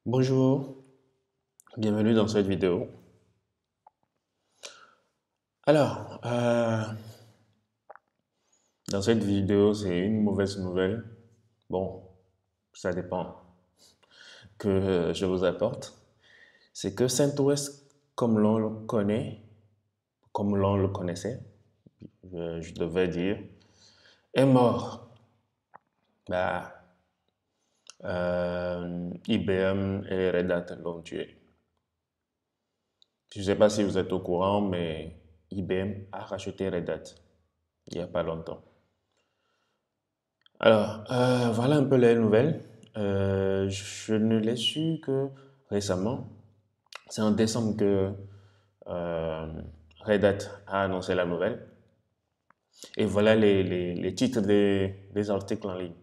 Bonjour, bienvenue dans cette vidéo. Alors, dans cette vidéo, c'est une mauvaise nouvelle. Bon, ça dépend que je vous apporte. C'est que CentOS, comme l'on le connaît, comme l'on le connaissait, je devais dire, est mort. Bah, IBM et Red Hat l'ont tué. Je ne sais pas si vous êtes au courant, mais IBM a racheté Red Hat il n'y a pas longtemps. Alors, voilà un peu les nouvelles. Je ne l'ai su que récemment. C'est en décembre que euh, Red Hat a annoncé la nouvelle. Et voilà les titres des articles en ligne.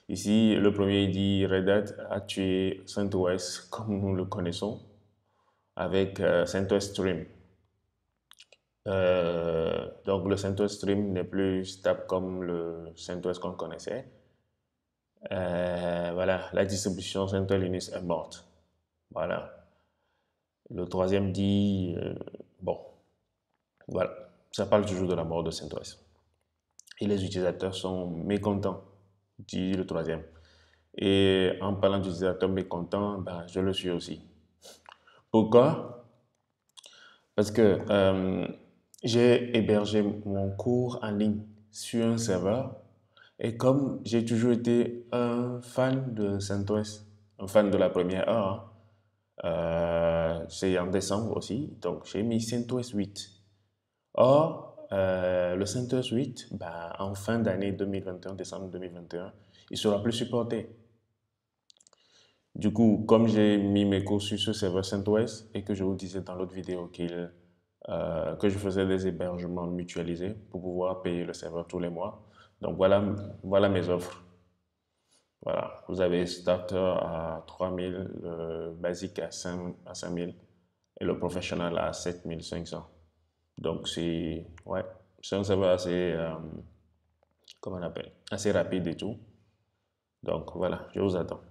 Ici, le premier dit Red Hat a tué CentOS comme nous le connaissons avec CentOS Stream. Donc, le CentOS Stream n'est plus stable comme le CentOS qu'on connaissait. Voilà, la distribution CentOS Linux est morte. Voilà. Le troisième dit, bon, voilà, ça parle toujours de la mort de CentOS. Et les utilisateurs sont mécontents, dit le troisième. Et en parlant d'utilisateurs mécontents, ben, je le suis aussi. Pourquoi? Parce que j'ai hébergé mon cours en ligne sur un serveur et comme j'ai toujours été un fan de CentOS, un fan de la première heure, hein, c'est en décembre aussi, donc j'ai mis CentOS 8. Or, le CentOS 8, bah, en fin d'année 2021, décembre 2021, il sera plus supporté. Du coup, comme j'ai mis mes cours sur ce serveur CentOS et que je vous disais dans l'autre vidéo que je faisais des hébergements mutualisés pour pouvoir payer le serveur tous les mois, donc voilà mes offres. Voilà, vous avez Starter à 3000, le Basic à 5000 et le Professional à 7500. Donc c'est un serveur assez, comment on appelle, assez rapide et tout. Donc voilà, je vous attends.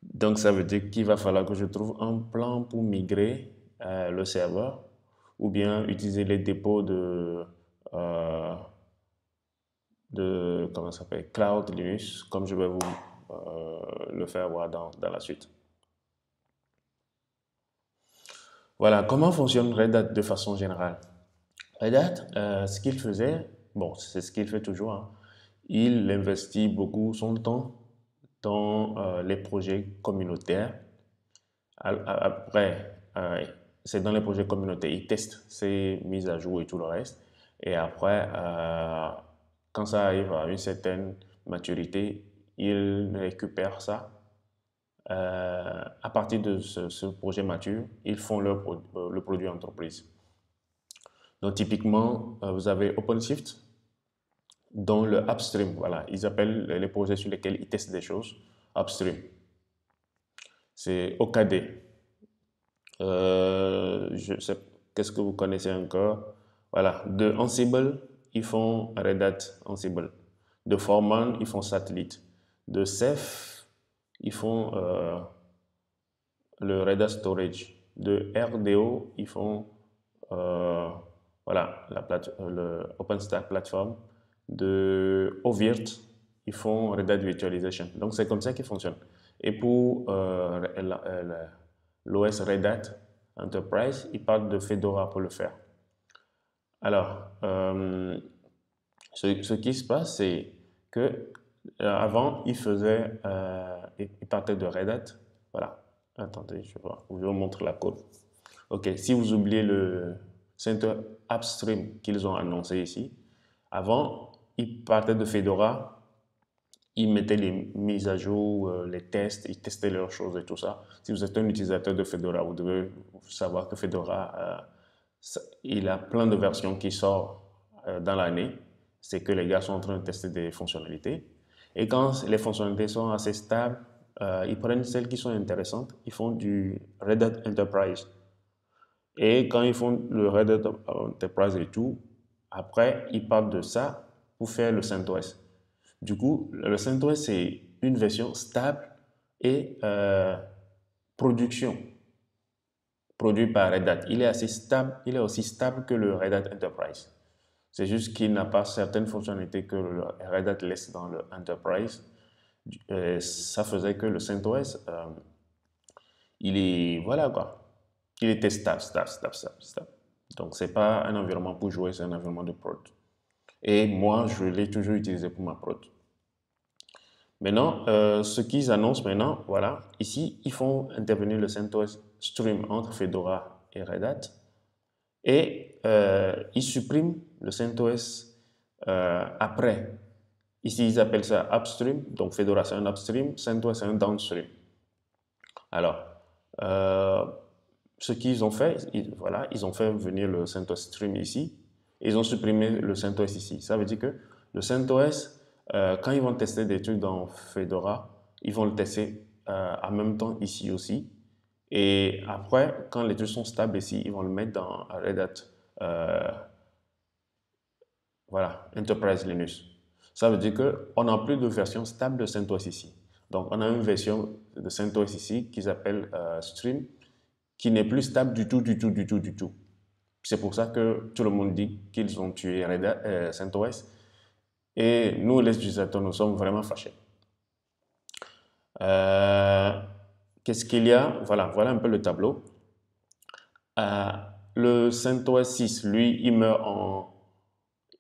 Donc ça veut dire qu'il va falloir que je trouve un plan pour migrer le serveur ou bien utiliser les dépôts euh, de comment ça s'appelle, Cloud Linux, comme je vais vous le faire voir dans la suite. Voilà, comment fonctionne Red Hat de façon générale? Red Hat, ce qu'il faisait, bon, c'est ce qu'il fait toujours, hein. Il investit beaucoup son temps dans les projets communautaires. Après, c'est dans les projets communautaires, il teste ses mises à jour et tout le reste. Et après, quand ça arrive à une certaine maturité, il récupère ça. À partir de ce projet mature, ils font le produit entreprise. Donc typiquement, vous avez OpenShift, dans le upstream. Voilà, ils appellent les projets sur lesquels ils testent des choses upstream. C'est OKD. Je sais, qu'est-ce que vous connaissez encore? Voilà, de Ansible, ils font Red Hat Ansible. De Foreman, ils font Satellite. De Ceph, ils font le Red Hat Storage. De RDO, ils font voilà, le OpenStack Platform. De OVIRT, ils font Red Hat Virtualization. Donc c'est comme ça qu'ils fonctionnent. Et pour l'OS Red Hat Enterprise, ils parlent de Fedora pour le faire. Alors, ce qui se passe, c'est que avant, ils partaient de Red Hat. Voilà. Attendez, je vous montre la code. Ok, si vous oubliez le Center Upstream qu'ils ont annoncé ici, avant, ils partaient de Fedora, ils mettaient les mises à jour, les tests, ils testaient leurs choses et tout ça. Si vous êtes un utilisateur de Fedora, vous devez savoir que Fedora, il a plein de versions qui sortent dans l'année. C'est que les gars sont en train de tester des fonctionnalités. Et quand les fonctionnalités sont assez stables, ils prennent celles qui sont intéressantes, ils font du Red Hat Enterprise. Et quand ils font le Red Hat Enterprise et tout, après, ils partent de ça pour faire le CentOS. Du coup, le CentOS, c'est une version stable et production, produit par Red Hat. Il est assez stable, il est aussi stable que le Red Hat Enterprise. C'est juste qu'il n'a pas certaines fonctionnalités que le Red Hat laisse dans le Enterprise. Ça faisait que le CentOS, il est, voilà quoi, il était stable. Donc, c'est pas un environnement pour jouer, c'est un environnement de prod. Et moi, je l'ai toujours utilisé pour ma prod. Maintenant, ce qu'ils annoncent maintenant, voilà, ici, ils font intervenir le CentOS Stream entre Fedora et Red Hat. Et ils suppriment le CentOS après. Ici, ils appellent ça upstream. Donc, Fedora, c'est un upstream. CentOS, c'est un downstream. Alors, ce qu'ils ont fait, voilà, ils ont fait venir le CentOS Stream ici. Ils ont supprimé le CentOS ici. Ça veut dire que le CentOS, quand ils vont tester des trucs dans Fedora, ils vont le tester en même temps ici aussi. Et après, quand les trucs sont stables ici, ils vont le mettre dans Red Hat, voilà, Enterprise Linux. Ça veut dire qu'on n'a plus de version stable de CentOS ici. Donc, on a une version de CentOS ici qu'ils appellent Stream, qui n'est plus stable du tout. C'est pour ça que tout le monde dit qu'ils ont tué CentOS. Et nous, les utilisateurs, nous sommes vraiment fâchés. Qu'est-ce qu'il y a? Voilà un peu le tableau. Le CentOS 6, lui, il meurt en...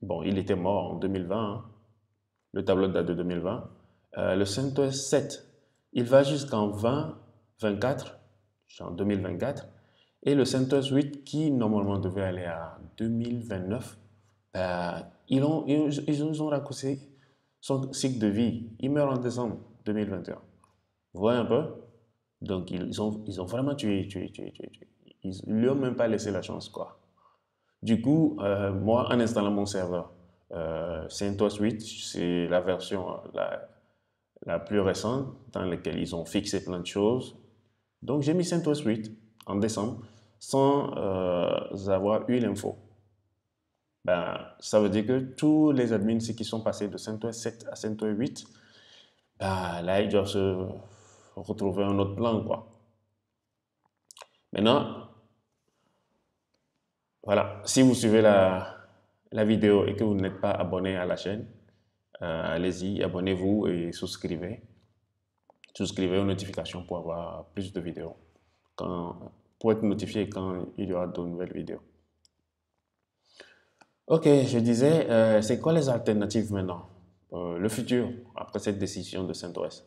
Bon, il était mort en 2020. Hein. Le tableau date de 2020. Le CentOS 7, il va jusqu'en 2024, en 2024. Et le CentOS 8, qui normalement devait aller à 2029, ils ont raccourci son cycle de vie. Il meurt en décembre 2021. Vous voyez un peu? Donc, ils ont vraiment tué. Ils ne lui ont même pas laissé la chance, quoi. Du coup, moi, en installant mon serveur, CentOS 8, c'est la version la plus récente dans laquelle ils ont fixé plein de choses. Donc, j'ai mis CentOS 8 en décembre sans avoir eu l'info. Ben, ça veut dire que tous les admins qui sont passés de CentOS 7 à CentOS 8, ben, là, ils doivent se retrouver un autre plan, quoi. Maintenant, voilà, si vous suivez la vidéo et que vous n'êtes pas abonné à la chaîne, allez-y, abonnez-vous et souscrivez. Souscrivez aux notifications pour avoir plus de vidéos, pour être notifié quand il y aura de nouvelles vidéos. Ok, je disais, c'est quoi les alternatives maintenant? Le futur, après cette décision de CentOS.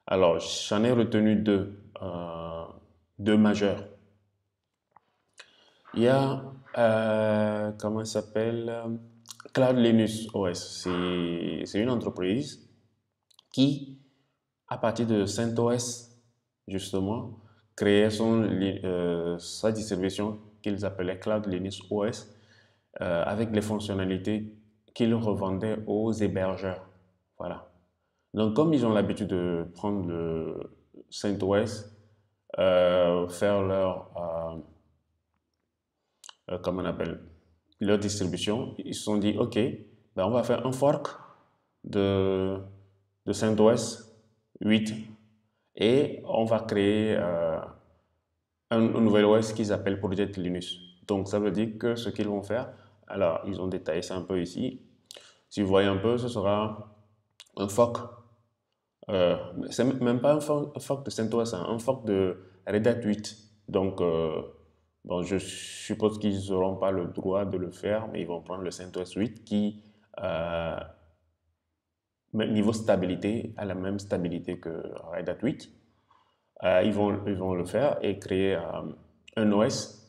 Alors, j'en ai retenu deux majeurs. Il y a, comment ça s'appelle? Cloud Linux OS. C'est une entreprise qui, à partir de CentOS, justement, créait sa distribution qu'ils appelaient Cloud Linux OS avec les fonctionnalités qu'ils revendaient aux hébergeurs. Voilà. Donc, comme ils ont l'habitude de prendre le CentOS, faire comment on appelle, leur distribution, ils se sont dit, OK, ben on va faire un fork de CentOS 8 et on va créer un nouvel OS qu'ils appellent Project Linux. Donc, ça veut dire que ce qu'ils vont faire, alors, ils ont détaillé ça un peu ici. Si vous voyez un peu, ce sera un fork. C'est même pas un fork de CentOS, hein, un fork de Red Hat 8. Donc, bon, je suppose qu'ils n'auront pas le droit de le faire, mais ils vont prendre le CentOS 8 qui, niveau stabilité, a la même stabilité que Red Hat 8. Ils vont le faire et créer un OS.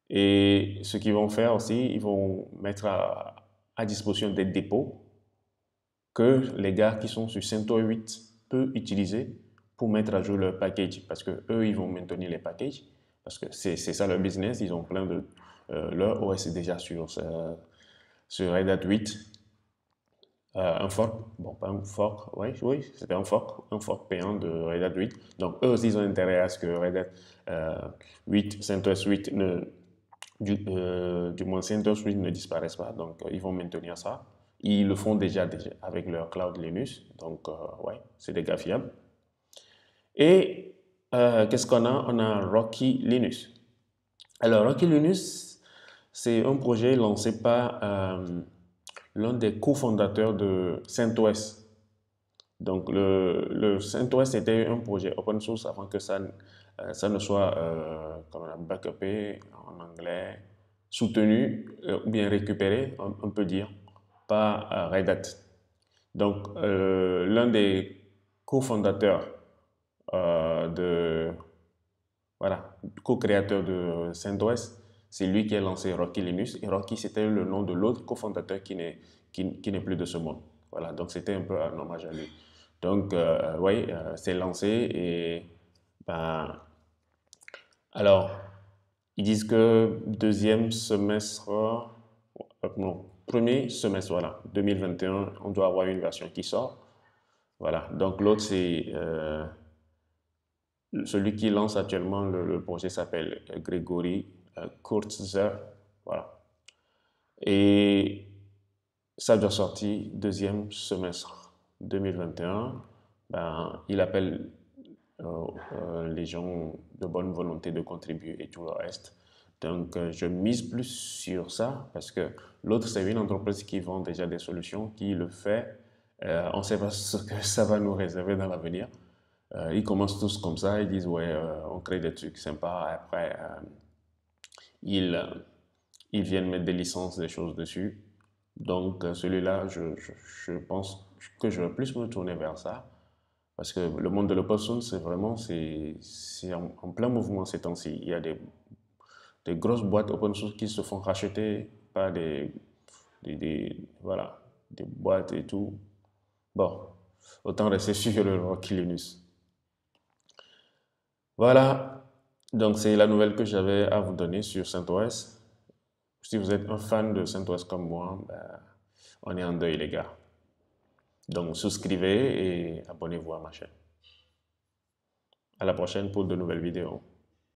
Et ce qu'ils vont faire aussi, ils vont mettre à disposition des dépôts que les gars qui sont sur CentOS 8 peuvent utiliser pour mettre à jour leur package. Parce que eux, ils vont maintenir les packages. Parce que c'est ça leur business. Ils ont plein de... leur OS est déjà sur Red Hat 8. Un fork, bon, pas un fork, oui, c'était un fork payant de Red Hat 8. Donc, eux aussi, ils ont intérêt à ce que Red Hat 8, CentOS 8, du moins CentOS 8 ne disparaisse pas. Donc, ils vont maintenir ça. Ils le font déjà avec leur Cloud Linux. Donc, ouais, c'est des gars fiables. Et qu'est-ce qu'on a? On a Rocky Linux. Alors, Rocky Linux, c'est un projet lancé par l'un des cofondateurs de CentOS. Donc, le CentOS était un projet open source avant que ça ne soit, comme on a backupé en anglais, soutenu ou bien récupéré, on peut dire, par Red Hat. Donc, l'un des cofondateurs voilà, co-créateur de CentOS, c'est lui qui a lancé Rocky Linux. Et Rocky, c'était le nom de l'autre cofondateur qui n'est plus de ce monde. Voilà, donc c'était un peu un hommage à lui. Donc, oui, c'est lancé et ben, alors, ils disent que deuxième semestre, non, premier semestre, voilà, 2021, on doit avoir une version qui sort. Voilà, donc l'autre, c'est celui qui lance actuellement le projet s'appelle Grégory Kurtzer. Voilà. Et ça doit sortir deuxième semestre 2021. Ben, il appelle les gens de bonne volonté de contribuer et tout le reste. Donc, je mise plus sur ça parce que l'autre, c'est une entreprise qui vend déjà des solutions, qui le fait. On ne sait pas ce que ça va nous réserver dans l'avenir. Ils commencent tous comme ça, ils disent ouais, on crée des trucs sympas. Après, ils, euh, ils viennent mettre des licences, des choses dessus. Donc celui-là, je pense que je vais plus me tourner vers ça. Parce que le monde de l'open source, c'est vraiment c'est en plein mouvement ces temps-ci. Il y a des grosses boîtes open source qui se font racheter par voilà, des boîtes et tout. Bon, autant rester sur le Rocky Linux. Voilà, donc c'est la nouvelle que j'avais à vous donner sur CentOS. Si vous êtes un fan de CentOS comme moi, ben, on est en deuil les gars. Donc souscrivez et abonnez-vous à ma chaîne. À la prochaine pour de nouvelles vidéos.